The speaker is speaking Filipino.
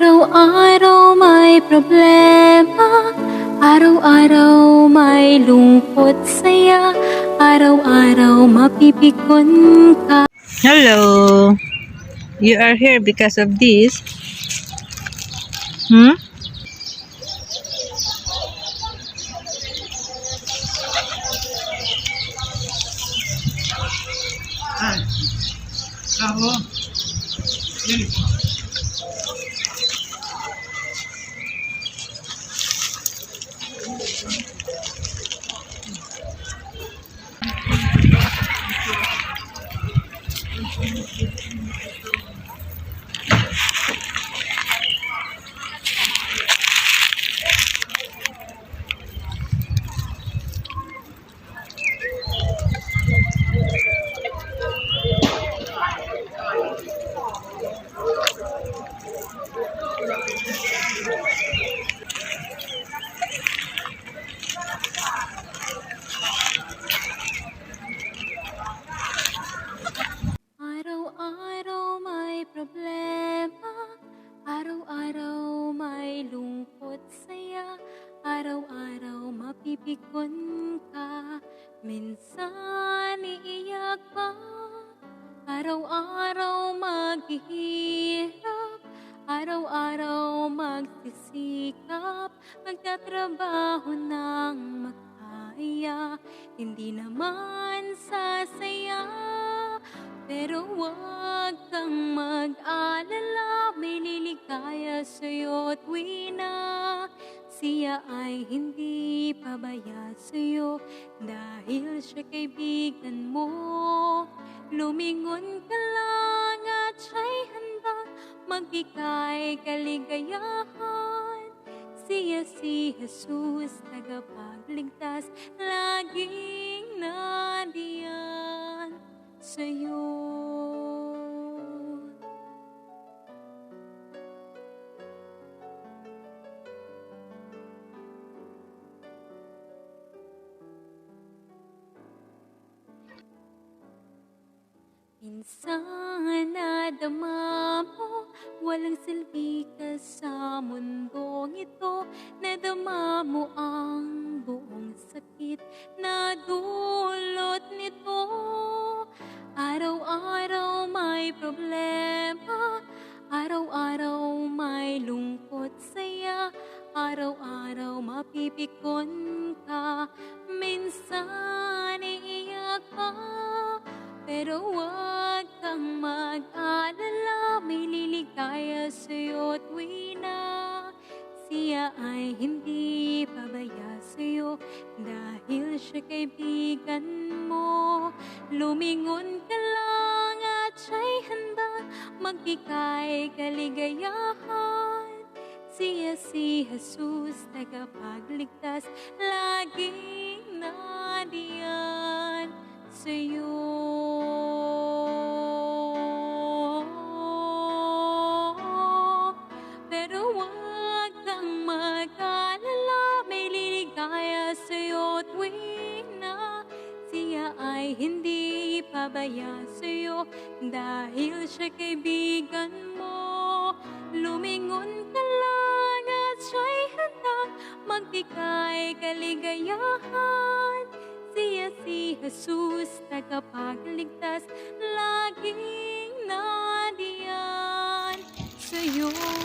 Araw-araw may problema, araw-araw may lungkot saya, araw-araw mapipikon ka. Hello, you are here because of this? Hmm? Araw-araw may problema, araw-araw may lungkot saya, araw-araw mapipikon ka. Minsan iiyak pa, araw-araw maghihirap, araw-araw magsisikap, magtatrabaho ng makaya, hindi naman sasaya. Pero huwag kang mag-alala, may liligaya sa'yo tuwi na. Siya ay hindi pabaya sa'yo dahil siya kaibigan mo. Lumingon ka lang at siya'y handang magbigay kaligayahan. Siya si Jesus, tagapagligtas, laging nandiyan sa'yo. Minsan nadama mo, walang silbi ka sa mundong ito. Nadama mo ang buong sakit na dulot nito. Araw-araw may problema, araw-araw may lungkot saya, araw-araw mapipikon ka. Minsan iiyak ka, pero huwag kang mag-alala, may liligaya sa'yo tuwi na. Siya ay hindi pabaya sa'yo dahil siya kaibigan mo. Lumingon ka lang at siya'y handang magbigay kaligayahan. Siya si Jesus, tagapagligtas, laging nandiyan sa'yo. Pero huwag kang mag-alala, may liligaya sa'yo tuwi na. Siya ay hindi pabaya sa'yo dahil siya kaibigan mo. Lumingon ka lang at siya'y handang magbigay kaligayahan. Siya si Jesus, tagapagligtas, laging nandiyan sa'yo.